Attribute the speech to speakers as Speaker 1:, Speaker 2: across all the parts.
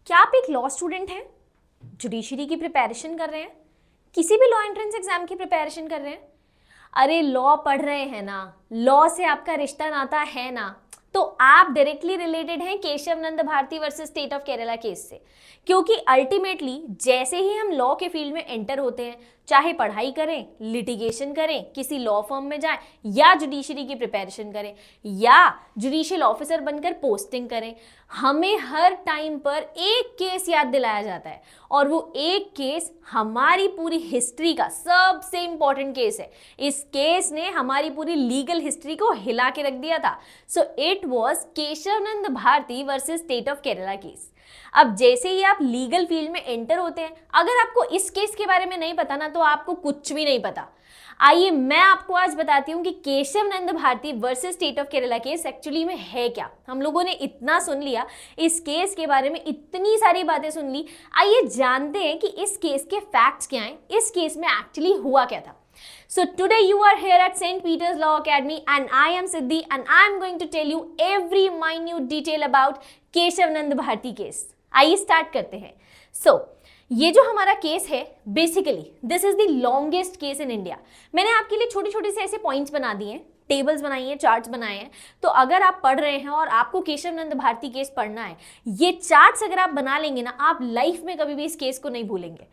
Speaker 1: क्या आप एक लॉ स्टूडेंट हैं, जुडिशरी की प्रिपरेशन कर रहे हैं, किसी भी लॉ एंट्रेंस एग्जाम की प्रिपरेशन कर रहे हैं? अरे लॉ पढ़ रहे हैं ना, लॉ से आपका रिश्ता नाता है ना, तो आप डायरेक्टली रिलेटेड हैं केशव नंद Bharati versus state of Kerala case से। क्योंकि अल्टीमेटली जैसे ही हम लॉ के फील्ड में एंटर होते हैं, चाहे पढ़ाई करें, लिटिगेशन करें, किसी लॉ फर्म में जाएं, या जुडिशरी की प्रिपरेशन करें, या जुडिशियल ऑफिसर बनकर पोस्टिंग करें, हमें हर टाइम पर एक केस याद दिलाया जाता है, और वो एक केस हमारी पूरी हिस्ट्री का सबसे इंपॉर्टेंट केस है। इस केस ने हमारी पूरी लीगल हिस्ट्री को हिला के रख दिया था। So it was Keshav Nand Bharati versus state of Kerala case. अब जैसे ही आप लीगल फील्ड में एंटर होते हैं, अगर आपको इस केस के बारे में नहीं पता ना, तो आपको कुछ भी नहीं पता। आइए मैं आपको आज बताती हूँ कि केशव नंद Bharati versus state of Kerala case actually में है क्या। हम लोगों ने इतना सुन लिया, इस केस के बारे में इतनी सारी बातें सुन ली, आइए जानते हैं कि इस केस के फैक्ट्स क्या हैं, इस केस में एक्चुअली हुआ क्या था। So today you are here at St. Peter's Law Academy and I am Siddhi and I am going to tell you every minute detail about Keshav Nand Bharati case. आइए start करते हैं। ये जो हमारा केस है, basically this is the longest case in India. मैंने आपके लिए छोटे छोटे से ऐसे पॉइंट्स बना दिए हैं, टेबल्स बनाई हैं, चार्ट्स बनाए हैं। तो अगर आप पढ़ रहे हैं और आपको केशव नंद भारती केस पढ़ना है, ये चार्ट्स अगर आप बना लेंगे ना, आप लाइफ में कभी भी इस केस को नहीं भूलेंगे।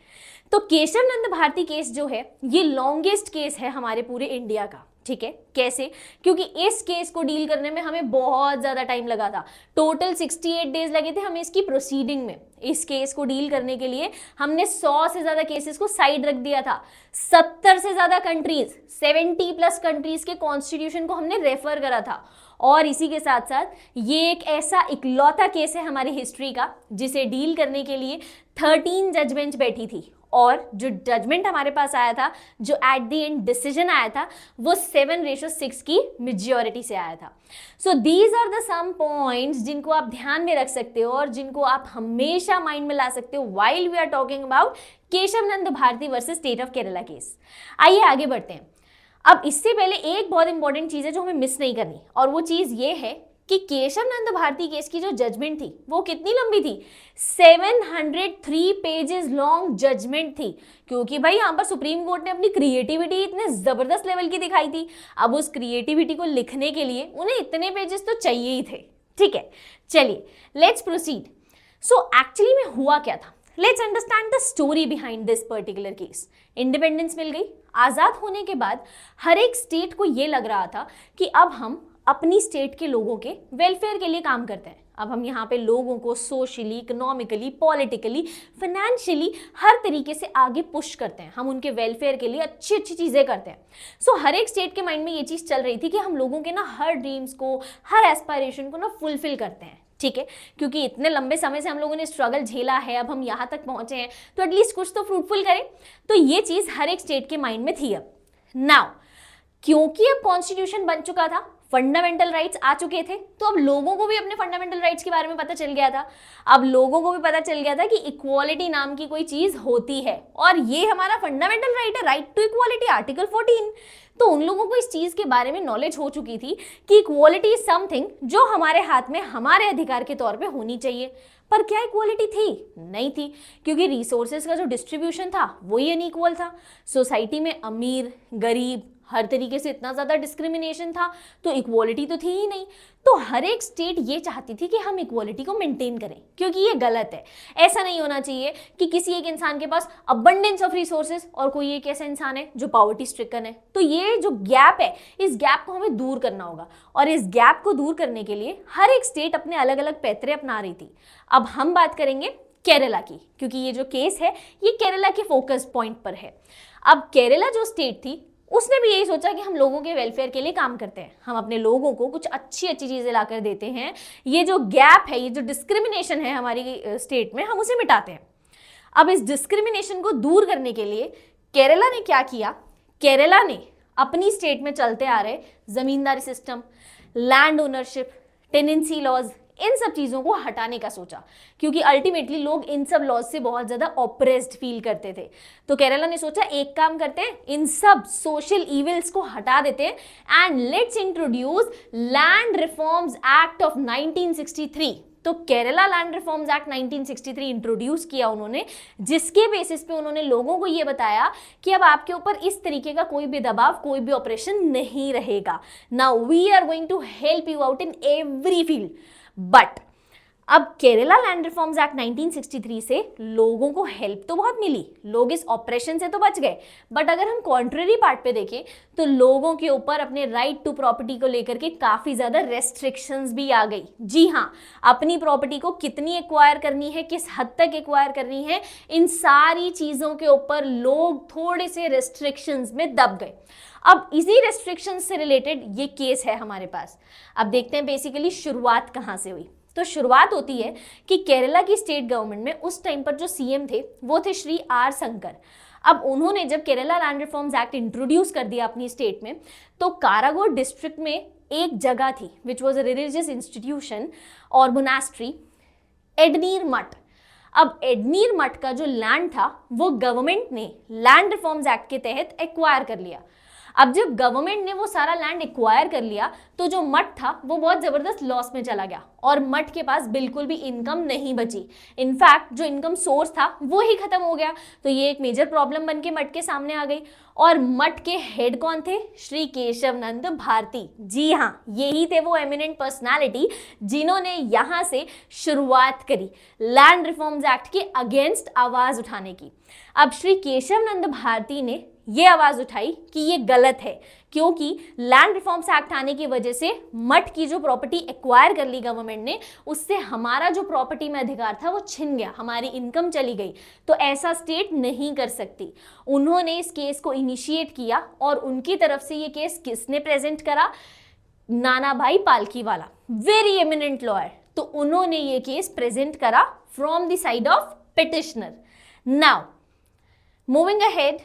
Speaker 1: तो केशव नंद भारती केस जो है, ये लॉन्गेस्ट केस है हमारे पूरे इंडिया का। ठीक है, कैसे? क्योंकि इस केस को डील करने में हमें बहुत ज़्यादा टाइम लगा था। टोटल 68 डेज लगे थे हमें इसकी प्रोसीडिंग में। इस केस को डील करने के लिए हमने 100 से ज़्यादा केसेस को साइड रख दिया था। 70 से ज़्यादा कंट्रीज, 70+ कंट्रीज के कॉन्स्टिट्यूशन को हमने रेफर करा था। और इसी के साथ साथ ये एक ऐसा इकलौता केस है हमारी हिस्ट्री का, जिसे डील करने के लिए 13 जज बेंच बैठी थी। और जो जजमेंट हमारे पास आया था, जो एट द एंड डिसीजन आया था, वो 7:6 की मेजॉरिटी से आया था। So these are the some points जिनको आप ध्यान में रख सकते हो और जिनको आप हमेशा माइंड में ला सकते हो while we are talking about Keshav Nand Bharati versus state of Kerala case. आइए आगे बढ़ते हैं। अब इससे पहले एक बहुत इंपॉर्टेंट चीज़ है जो हमें मिस नहीं करनी, और वो चीज़ ये है कि केशव नंद भारती केस की जो जजमेंट थी वो कितनी लंबी थी? 703 पेजेस लॉन्ग जजमेंट थी। क्योंकि भाई यहाँ पर सुप्रीम कोर्ट ने अपनी क्रिएटिविटी इतने जबरदस्त लेवल की दिखाई थी। अब उस क्रिएटिविटी को लिखने के लिए उन्हें इतने पेजेस तो चाहिए ही थे। ठीक है, चलिए लेट्स प्रोसीड। सो एक्चुअली में हुआ क्या था? Let's understand the story behind this particular case. Independence मिल गई, आज़ाद होने के बाद हर एक स्टेट को ये लग रहा था कि अब हम अपनी स्टेट के लोगों के वेलफेयर के लिए काम करते हैं। अब हम यहाँ पे लोगों को सोशली, इकोनॉमिकली, पॉलिटिकली, फाइनेंशियली हर तरीके से आगे पुश करते हैं। हम उनके वेलफेयर के लिए अच्छी अच्छी चीज़ें करते हैं। सो हर एक स्टेट के माइंड में ये चीज़ चल रही थी कि हम लोगों के ना हर ड्रीम्स को, हर एस्पायरेशन को ना फुलफिल करते हैं। ठीक है, क्योंकि इतने लंबे समय से हम लोगों ने स्ट्रगल झेला है, अब हम यहाँ तक पहुँचे हैं, तो एटलीस्ट कुछ तो फ्रूटफुल करें। तो ये चीज़ हर एक स्टेट के माइंड में थी। अब नाउ क्योंकि अब कॉन्स्टिट्यूशन बन चुका था, फंडामेंटल राइट्स आ चुके थे, तो अब लोगों को भी अपने फंडामेंटल राइट्स के बारे में पता चल गया था। अब लोगों को भी पता चल गया था कि इक्वालिटी नाम की कोई चीज़ होती है, और ये हमारा फंडामेंटल राइट है, राइट टू इक्वालिटी, आर्टिकल 14। तो उन लोगों को इस चीज़ के बारे में नॉलेज हो चुकी थी कि इक्वालिटी इज समथिंग जो हमारे हाथ में हमारे अधिकार के तौर पे होनी चाहिए। पर क्या इक्वालिटी थी? नहीं थी, क्योंकि रिसोर्सेज का जो डिस्ट्रीब्यूशन था वो ही अनइक्वल था। सोसाइटी में अमीर, गरीब, हर तरीके से इतना ज़्यादा डिस्क्रिमिनेशन था, तो इक्वालिटी तो थी ही नहीं। तो हर एक स्टेट ये चाहती थी कि हम इक्वालिटी को मेंटेन करें, क्योंकि ये गलत है। ऐसा नहीं होना चाहिए कि किसी एक इंसान के पास अबंडेंस ऑफ रिसोर्सेज और कोई एक ऐसा इंसान है जो पॉवर्टी स्ट्रिकन है। तो ये जो गैप है, इस गैप को हमें दूर करना होगा, और इस गैप को दूर करने के लिए हर एक स्टेट अपने अलग अलग पैतरे अपना रही थी। अब हम बात करेंगे केरला की, क्योंकि ये जो केस है ये केरला के फोकस पॉइंट पर है। अब केरला जो स्टेट थी, उसने भी यही सोचा कि हम लोगों के वेलफेयर के लिए काम करते हैं, हम अपने लोगों को कुछ अच्छी अच्छी चीज़ें ला कर देते हैं, ये जो गैप है, ये जो डिस्क्रिमिनेशन है हमारी स्टेट में, हम उसे मिटाते हैं। अब इस डिस्क्रिमिनेशन को दूर करने के लिए केरला ने क्या किया? केरला ने अपनी स्टेट में चलते आ रहे zamindari system, land ownership, tenancy laws, इन सब चीज़ों को हटाने का सोचा, क्योंकि अल्टीमेटली लोग इन सब लॉज से बहुत ज़्यादा ऑप्रेस्ड फील करते थे। तो केरला ने सोचा एक काम करते हैं, इन सब सोशल इविल्स को हटा देते हैं and let's introduce land reforms act of 1963। तो Kerala land reforms act 1963 introduce किया उन्होंने, जिसके बेसिस पे उन्होंने लोगों को ये बताया कि अब आपके ऊपर इस तरीके का कोई भी दबाव, कोई भी ऑपरेशन नहीं रहेगा। Now we are going to help you out in every field. But अब केरला लैंड रिफॉर्म्स एक्ट 1963 से लोगों को हेल्प तो बहुत मिली, लोग इस ऑपरेशन से तो बच गए, बट अगर हम कॉन्ट्ररी पार्ट पे देखें तो लोगों के ऊपर अपने राइट टू प्रॉपर्टी को लेकर के काफी ज्यादा रेस्ट्रिक्शंस भी आ गई। जी हाँ, अपनी प्रॉपर्टी को कितनी एक्वायर करनी है, किस हद तक एक्वायर करनी है, इन सारी चीजों के ऊपर लोग थोड़े से रेस्ट्रिक्शंस में दब गए। अब इसी रेस्ट्रिक्शंस से रिलेटेड ये केस है हमारे पास। अब देखते हैं बेसिकली शुरुआत कहाँ से हुई। तो शुरुआत होती है कि केरला की स्टेट गवर्नमेंट में उस टाइम पर जो सीएम थे वो थे श्री आर शंकर। अब उन्होंने जब Kerala land reforms act introduce कर दिया अपनी स्टेट में, तो काराकोरम डिस्ट्रिक्ट में एक जगह थी which was a religious institution और मोनास्ट्री, एडनीर मठ। अब एडनीर मठ का जो लैंड था वो गवर्नमेंट ने लैंड रिफॉर्म्स एक्ट के तहत एक्वायर कर लिया। अब जब गवर्नमेंट ने वो सारा लैंड एक्वायर कर लिया तो जो मठ था वो बहुत जबरदस्त लॉस में चला गया और मठ के पास बिल्कुल भी इनकम नहीं बची। इनफैक्ट जो इनकम सोर्स था वो ही खत्म हो गया। तो ये एक मेजर प्रॉब्लम बन के मठ के सामने आ गई। और मठ के हेड कौन थे? श्री केशव नंद भारती। जी हाँ, यही थे वो एमिनेंट पर्सनालिटी जिन्होंने यहाँ से शुरुआत करी लैंड रिफॉर्म्स एक्ट के अगेंस्ट आवाज उठाने की। अब श्री केशव नंद भारती ने ये आवाज उठाई कि ये गलत है, क्योंकि लैंड रिफॉर्म्स एक्ट आने की वजह से मठ की जो प्रॉपर्टी एक्वायर कर ली गवर्नमेंट ने, उससे हमारा जो प्रॉपर्टी में अधिकार था वो छिन गया, हमारी इनकम चली गई। तो ऐसा स्टेट नहीं कर सकती। उन्होंने इस केस को इनिशिएट किया और उनकी तरफ से ये केस किसने प्रेजेंट करा? नाना भाई पालकीवाला, वेरी एमिनेंट लॉयर। तो उन्होंने ये केस प्रेजेंट करा from the side of petitioner. Now moving ahead,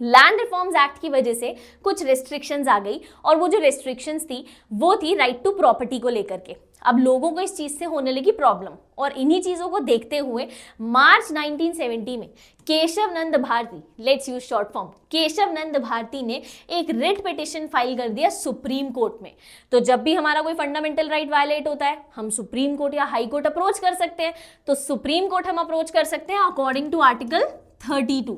Speaker 1: land reforms act की वजह से कुछ रेस्ट्रिक्शंस आ गई और वो जो रेस्ट्रिक्शंस थी वो थी राइट टू प्रॉपर्टी को लेकर के। अब लोगों को इस चीज से होने लगी प्रॉब्लम और इन्हीं चीजों को देखते हुए मार्च 1970 में केशव नंद Bharati, let's use short form, Keshav नंद भारती ने एक रिट पिटिशन फाइल कर दिया सुप्रीम कोर्ट में। तो जब भी हमारा कोई फंडामेंटल राइट वायलेट होता है हम सुप्रीम कोर्ट या हाई कोर्ट अप्रोच कर सकते हैं। तो सुप्रीम कोर्ट हम अप्रोच कर सकते हैं अकॉर्डिंग टू आर्टिकल 32।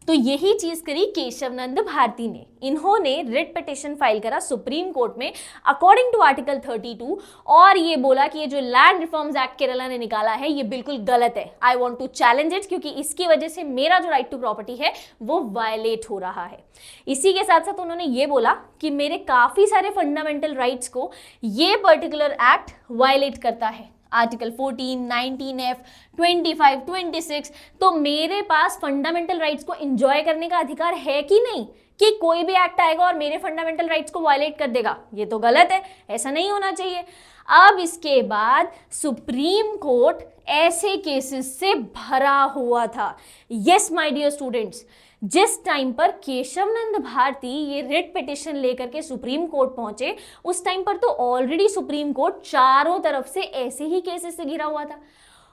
Speaker 1: तो यही चीज करी केशव नंद भारती ने। इन्होंने रिट पिटिशन फाइल करा सुप्रीम कोर्ट में अकॉर्डिंग टू आर्टिकल 32 और ये बोला कि ये जो लैंड रिफॉर्म्स एक्ट केरला ने निकाला है ये बिल्कुल गलत है। I want to challenge it, क्योंकि इसकी वजह से मेरा जो राइट टू प्रॉपर्टी है वो वायलेट हो रहा है। इसी के साथ साथ उन्होंने ये बोला कि मेरे काफी सारे फंडामेंटल राइट्स को ये पर्टिकुलर एक्ट वायलेट करता है, आर्टिकल 14, 19F, 25, 26। तो मेरे पास फंडामेंटल राइट्स को एंजॉय करने का अधिकार है कि नहीं, कि कोई भी एक्ट आएगा और मेरे फंडामेंटल राइट्स को वायलेट कर देगा? ये तो गलत है, ऐसा नहीं होना चाहिए। अब इसके बाद सुप्रीम कोर्ट ऐसे केसेस से भरा हुआ था। यस माय डियर स्टूडेंट्स, जिस टाइम पर केशव नंद भारती ये रिट पिटिशन लेकर के सुप्रीम कोर्ट पहुंचे, उस टाइम पर तो ऑलरेडी सुप्रीम कोर्ट चारों तरफ से ऐसे ही केसेस से घिरा हुआ था।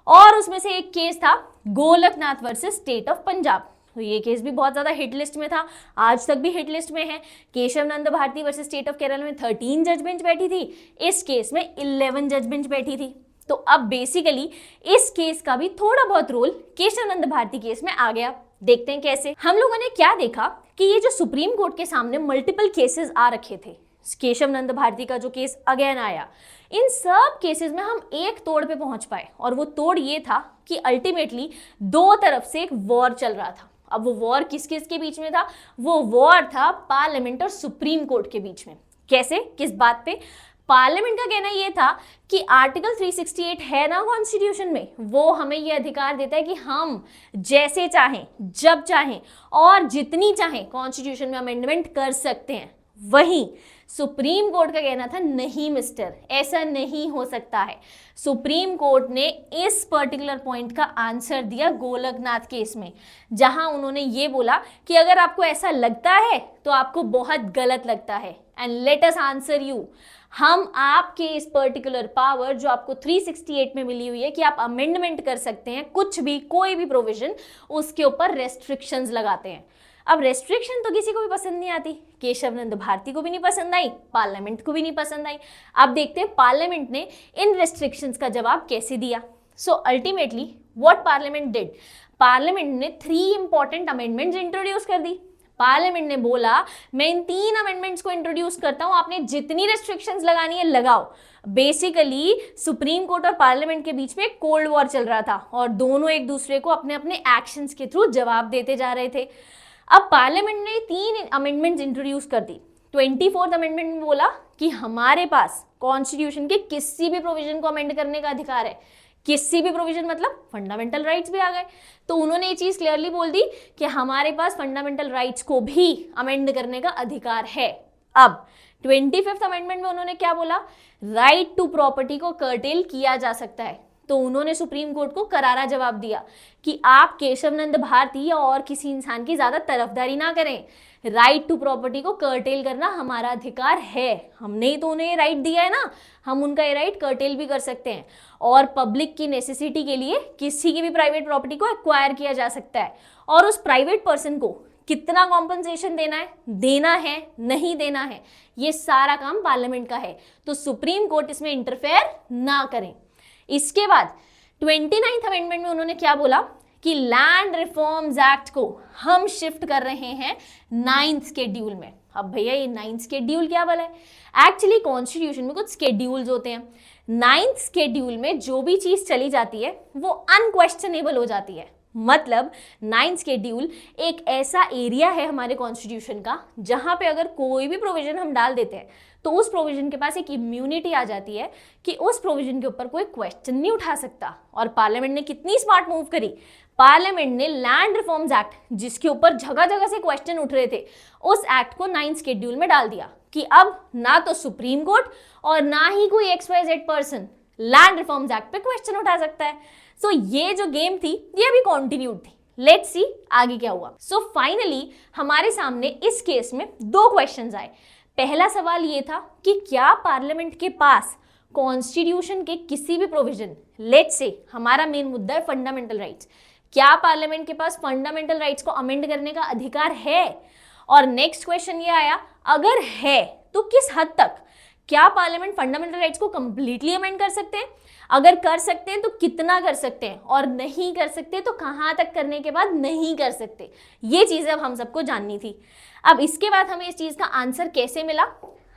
Speaker 1: और उसमें से एक केस था Golaknath versus state of Punjab. तो ये केस भी बहुत ज्यादा हिट लिस्ट में था, आज तक भी हिट लिस्ट में है। केशव नंद Bharati versus state of Kerala में 13 जज बेंच बैठी थी, इस केस में 11 जज बेंच बैठी थी। तो अब बेसिकली इस केस का भी थोड़ा बहुत रोल केशव नंद भारती केस में आ गया। देखते हैं कैसे। हम लोगों ने क्या देखा कि ये जो सुप्रीम कोर्ट के सामने मल्टीपल केसेस आ रखे थे, केशव नंद भारती का जो केस अगेन आया, इन सब केसेस में हम एक तोड़ पे पहुंच पाए और वो तोड़ ये था कि अल्टीमेटली दो तरफ से एक वॉर चल रहा था। अब वो वॉर किस किस के बीच में था? वो वॉर था पार्लियामेंट और सुप्रीम कोर्ट के बीच में। कैसे, किस बात पे? पार्लियामेंट का कहना यह था कि आर्टिकल 368 है ना कॉन्स्टिट्यूशन में, वो हमें यह अधिकार देता है कि हम जैसे चाहें, जब चाहें और जितनी चाहें कॉन्स्टिट्यूशन में अमेंडमेंट कर सकते हैं। वहीं सुप्रीम कोर्ट का कहना था नहीं मिस्टर, ऐसा नहीं हो सकता है। सुप्रीम कोर्ट ने इस पर्टिकुलर पॉइंट का आंसर दिया गोलकनाथ केस में, जहां उन्होंने ये बोला कि अगर आपको ऐसा लगता है तो आपको बहुत गलत लगता है, and let us answer you. हम आपके इस पर्टिकुलर पावर जो आपको 368 में मिली हुई है कि आप अमेंडमेंट कर सकते हैं कुछ भी, कोई भी प्रोविजन, उसके ऊपर रेस्ट्रिक्शंस लगाते हैं। अब रेस्ट्रिक्शन तो किसी को भी पसंद नहीं आती, केशव नंद भारती को भी नहीं पसंद आई, पार्लियामेंट को भी नहीं पसंद आई। अब देखते हैं पार्लियामेंट ने इन रेस्ट्रिक्शंस का जवाब कैसे दिया। So ultimately what parliament did, parliament ने 3 इंपॉर्टेंट अमेंडमेंट्स इंट्रोड्यूस कर दी। पार्लियामेंट ने बोला मैं इन 3 अमेंडमेंट्स को इंट्रोड्यूस करता हूं, आपने जितनी रेस्ट्रिक्शंस लगानी है लगाओ। बेसिकली सुप्रीम कोर्ट और पार्लियामेंट के बीच में कोल्ड वॉर चल रहा था और दोनों एक दूसरे को अपने अपने एक्शंस के थ्रू जवाब देते जा रहे थे। अब पार्लियामेंट ने 3 अमेंडमेंट्स इंट्रोड्यूस कर दी। 24th अमेंडमेंट में बोला कि हमारे पास कॉन्स्टिट्यूशन के किसी भी प्रोविजन को अमेंड करने का अधिकार है। किसी भी प्रोविजन मतलब फंडामेंटल राइट्स भी आ गए, तो उन्होंने ये चीज क्लियरली बोल दी कि हमारे पास फंडामेंटल राइट्स को भी अमेंड करने का अधिकार है। अब 25th अमेंडमेंट में उन्होंने क्या बोला, राइट टू प्रॉपर्टी को कर्टेल किया जा सकता है। तो उन्होंने सुप्रीम कोर्ट को करारा जवाब दिया कि आप केशव नंद भारती या और किसी इंसान की ज्यादा तरफदारी ना करें, राइट टू प्रॉपर्टी को कर्टेल करना हमारा अधिकार है। हमने ही तो उन्हें राइट दिया है ना, हम उनका ये राइट कर्टेल भी कर सकते हैं और पब्लिक की नेसेसिटी के लिए किसी की भी प्राइवेट प्रॉपर्टी को एक्वायर किया जा सकता है। और उस प्राइवेट पर्सन को कितना कॉम्पनसेशन देना है नहीं देना है, ये सारा काम पार्लियामेंट का है। तो सुप्रीम कोर्ट इसमें इंटरफेयर ना करें। इसके बाद 29th अमेंडमेंट में उन्होंने क्या बोला कि लैंड रिफॉर्म्स एक्ट को हम शिफ्ट कर रहे हैं 9th शेड्यूल में। अब भैया ये 9th शेड्यूल क्या वाला है, एक्चुअली कॉन्स्टिट्यूशन में कुछ शेड्यूल्स होते हैं। 9th शेड्यूल में जो भी चीज चली जाती है वो अनक्वेश्चनेबल हो जाती है। मतलब 9th शेड्यूल एक ऐसा एरिया है हमारे कॉन्स्टिट्यूशन का जहां पे अगर कोई भी प्रोविजन हम डाल देते हैं तो उस प्रोविजन के पास एक इम्यूनिटी आ जाती है कि उस प्रोविजन के ऊपर कोई क्वेश्चन नहीं उठा सकता। और पार्लियामेंट ने कितनी स्मार्ट मूव करी, पार्लियामेंट ने लैंड रिफॉर्म्स एक्ट जिसके ऊपर जगह जगह से क्वेश्चन उठ रहे थे, उस एक्ट को 9th शेड्यूल में डाल दिया कि अब ना तो सुप्रीम कोर्ट और ना ही कोई XYZ person land reforms act पे क्वेश्चन उठा सकता है। सो ये जो गेम थी ये अभी कॉन्टिन्यूड थी। लेट्स सी आगे क्या हुआ। सो फाइनली हमारे सामने इस केस में 2 क्वेश्चंस आए। पहला सवाल ये था कि क्या पार्लियामेंट के पास कॉन्स्टिट्यूशन के किसी भी प्रोविजन, लेट्स से हमारा मेन मुद्दा है फंडामेंटल राइट्स, क्या पार्लियामेंट के पास फंडामेंटल राइट्स को अमेंड करने का अधिकार है। और नेक्स्ट क्वेश्चन ये आया, अगर है तो किस हद तक, क्या पार्लियामेंट फंडामेंटल राइट्स को कंप्लीटली अमेंड कर सकते हैं, अगर कर सकते हैं तो कितना कर सकते हैं, और नहीं कर सकते तो कहां तक करने के बाद नहीं कर सकते। ये चीजें अब हम सबको जाननी थी। अब इसके बाद हमें इस चीज का आंसर कैसे मिला,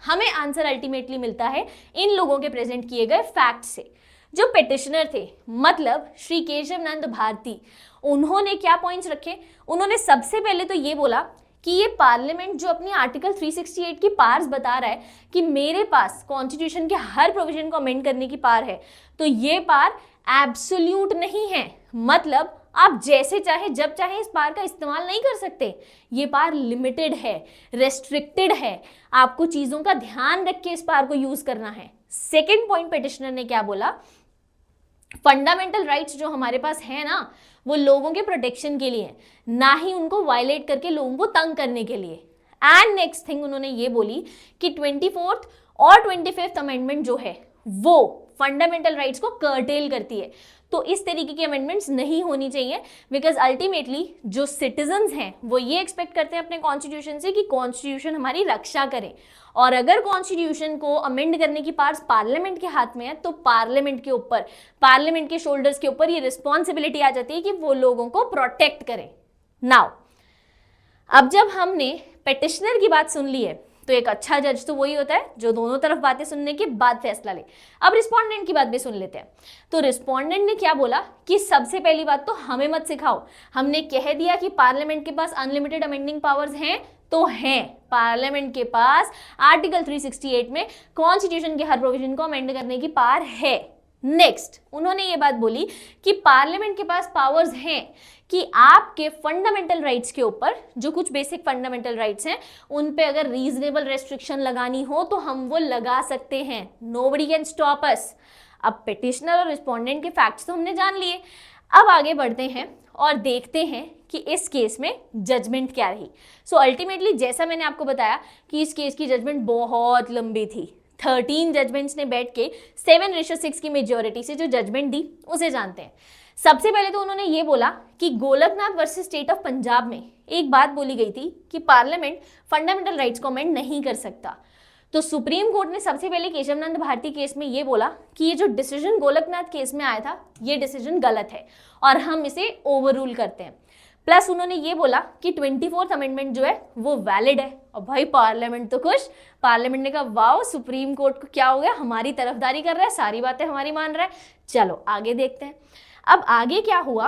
Speaker 1: हमें आंसर अल्टीमेटली मिलता है इन लोगों के प्रेजेंट किए गए फैक्ट से। जो पेटिशनर थे मतलब श्री केशव नंद भारती, उन्होंने क्या पॉइंट्स रखे, उन्होंने सबसे पहले तो ये बोला कि ये पार्लियामेंट जो अपनी आर्टिकल 368 की पावर्स बता रहा है कि मेरे पास कॉन्स्टिट्यूशन के हर प्रोविजन को अमेंड करने की पावर है, तो ये पावर एब्सोल्यूट नहीं है। मतलब आप जैसे चाहे जब चाहे इस पावर का इस्तेमाल नहीं कर सकते। ये पावर लिमिटेड है, रेस्ट्रिक्टेड है, आपको चीजों का ध्यान रख के इस पावर को यूज करना है। सेकेंड पॉइंट पेटिशनर ने क्या बोला, फंडामेंटल राइट्स जो हमारे पास है ना, वो लोगों के प्रोटेक्शन के लिए, ना ही उनको वायलेट करके लोगों को तंग करने के लिए। एंड नेक्स्ट थिंग उन्होंने ये बोली कि 24th और 25th अमेंडमेंट जो है वो फंडामेंटल राइट्स को कर्टेल करती है। तो इस तरीके की अमेंडमेंट्स नहीं होनी चाहिए, बिकॉज अल्टीमेटली जो सिटीजन्स हैं वो ये एक्सपेक्ट करते हैं अपने कॉन्स्टिट्यूशन से कि कॉन्स्टिट्यूशन हमारी रक्षा करे। और अगर कॉन्स्टिट्यूशन को अमेंड करने की पावर्स पार्लियामेंट के हाथ में है तो पार्लियामेंट के ऊपर, पार्लियामेंट के शोल्डर्स के ऊपर ये रिस्पॉन्सिबिलिटी आ जाती है कि वो लोगों को प्रोटेक्ट करे। नाउ अब जब हमने पेटिशनर की बात सुन ली है तो एक अच्छा जज तो वही होता है जो दोनों तरफ बातें सुनने के बाद फैसला ले। अब रिस्पोंडेंट की बात भी सुन लेते हैं। तो रिस्पोंडेंट ने क्या बोला कि सबसे पहली बात तो हमें मत सिखाओ, हमने कह दिया कि पार्लियामेंट के पास अनलिमिटेड अमेंडिंग पावर्स हैं तो हैं। पार्लियामेंट के पास आर्टिकल 368 में कॉन्स्टिट्यूशन के हर प्रोविजन को अमेंड करने की पावर है। नेक्स्ट उन्होंने ये बात बोली कि पार्लियामेंट के पास पावर्स हैं कि आपके फंडामेंटल राइट्स के ऊपर, जो कुछ बेसिक फंडामेंटल राइट्स हैं, उन पे अगर रीजनेबल रेस्ट्रिक्शन लगानी हो तो हम वो लगा सकते हैं। Nobody can stop us. अब पिटिशनर और रिस्पोंडेंट के फैक्ट्स तो हमने जान लिए, अब आगे बढ़ते हैं और देखते हैं कि इस केस में जजमेंट क्या रही। सो अल्टीमेटली जैसा मैंने आपको बताया कि इस केस की जजमेंट बहुत लंबी थी, 13 जजमेंट्स ने बैठ के 7:6 की मेजोरिटी से जो जजमेंट दी उसे जानते हैं। सबसे पहले तो उन्होंने ये बोला कि Golaknath versus state of Punjab में एक बात बोली गई थी कि पार्लियामेंट फंडामेंटल राइट्स को अमेंड नहीं कर सकता। तो सुप्रीम कोर्ट ने सबसे पहले केशवनंद भारती केस में ये बोला कि ये जो डिसीजन गोलकनाथ केस में आया था ये डिसीजन गलत है और हम इसे ओवररूल करते हैं। प्लस उन्होंने ये बोला कि 24th अमेंडमेंट जो है वो वैलिड है। और भाई पार्लियामेंट तो खुश, पार्लियामेंट ने कहा वाओ सुप्रीम कोर्ट को क्या हो गया, हमारी तरफदारी कर रहा है, सारी बातें हमारी मान रहा है। चलो आगे देखते हैं। अब आगे क्या हुआ,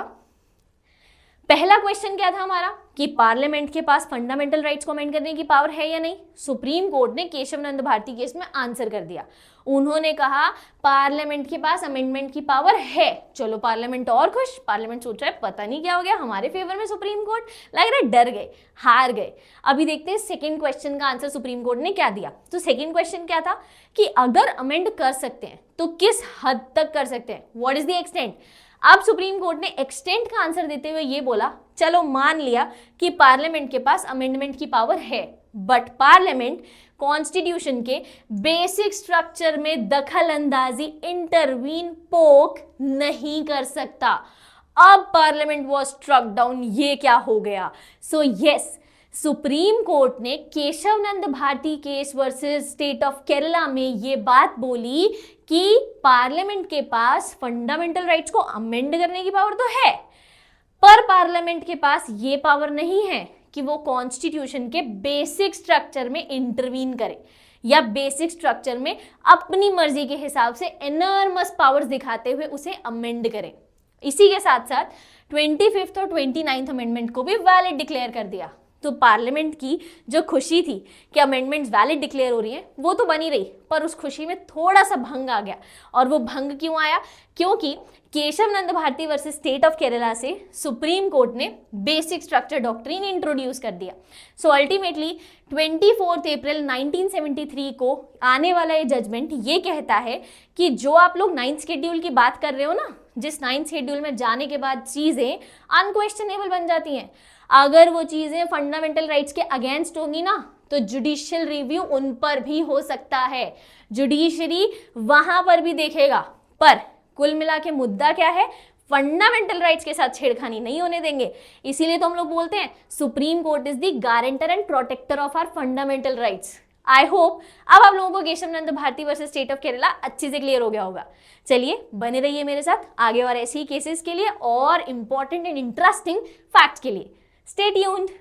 Speaker 1: पहला क्वेश्चन क्या था हमारा कि पार्लियामेंट के पास फंडामेंटल राइट्स को अमेंड करने की पावर है या नहीं। सुप्रीम कोर्ट ने केशवनंद भारती केस में आंसर कर दिया। उन्होंने कहा पार्लियामेंट के पास अमेंडमेंट की पावर है। चलो पार्लियामेंट और खुश, पार्लियामेंट सोच रहा है पता नहीं क्या हो गया हमारे फेवर में सुप्रीम कोर्ट, लग रहा है डर गए, हार गए। अभी देखते हैं सेकेंड क्वेश्चन का आंसर सुप्रीम कोर्ट ने क्या दिया। तो सेकेंड क्वेश्चन क्या था कि अगर अमेंड कर सकते हैं तो किस हद तक कर सकते हैं, व्हाट इज द एक्सटेंट। अब सुप्रीम कोर्ट ने एक्सटेंट का आंसर देते हुए ये बोला चलो मान लिया कि पार्लियामेंट के पास अमेंडमेंट की पावर है, बट पार्लियामेंट कॉन्स्टिट्यूशन के बेसिक स्ट्रक्चर में दखल अंदाजी इंटरवीन पोक नहीं कर सकता। अब पार्लियामेंट वॉज स्ट्रक डाउन, ये क्या हो गया। सो यस, सुप्रीम कोर्ट ने Kesavananda Bharati case versus state of Kerala में ये बात बोली कि पार्लियामेंट के पास फंडामेंटल राइट्स को अमेंड करने की पावर तो है, पर पार्लियामेंट के पास ये पावर नहीं है कि वो कॉन्स्टिट्यूशन के बेसिक स्ट्रक्चर में इंटरवीन करे या बेसिक स्ट्रक्चर में अपनी मर्जी के हिसाब से एनॉर्मस पावर्स दिखाते हुए उसे अमेंड करे। इसी के साथ साथ 25th और 29th अमेंडमेंट को भी वैलिड डिक्लेयर कर दिया। तो पार्लियामेंट की जो खुशी थी कि अमेंडमेंट्स वैलिड डिक्लेयर हो रही हैं वो तो बनी रही, पर उस खुशी में थोड़ा सा भंग आ गया। और वो भंग क्यों आया, क्योंकि Kesavananda Bharati versus state of Kerala से सुप्रीम कोर्ट ने बेसिक स्ट्रक्चर डॉक्ट्रिन इंट्रोड्यूस कर दिया। सो अल्टीमेटली 24 अप्रैल 1973 को आने वाला ये जजमेंट ये कहता है कि जो आप लोग 9th शेड्यूल की बात कर रहे हो ना, जिस 9th शेड्यूल में जाने के बाद चीजें अनक्वेश्चनेबल बन जाती हैं, अगर वो चीजें फंडामेंटल राइट्स के अगेंस्ट होंगी ना तो जुडिशियल रिव्यू उन पर भी हो सकता है, जुडिशरी वहां पर भी देखेगा। पर कुल मिला के मुद्दा क्या है, फंडामेंटल राइट्स के साथ छेड़खानी नहीं होने देंगे। इसीलिए तो हम लोग बोलते हैं supreme court is the guarantor and protector of our fundamental rights. I hope अब आप लोगों को Kesavananda Bharati versus state of Kerala अच्छे से क्लियर हो गया होगा। चलिए बने रहिए मेरे साथ आगे और ऐसे ही केसेस के लिए और इंपॉर्टेंट एंड इंटरेस्टिंग फैक्ट्स के लिए। Stay tuned.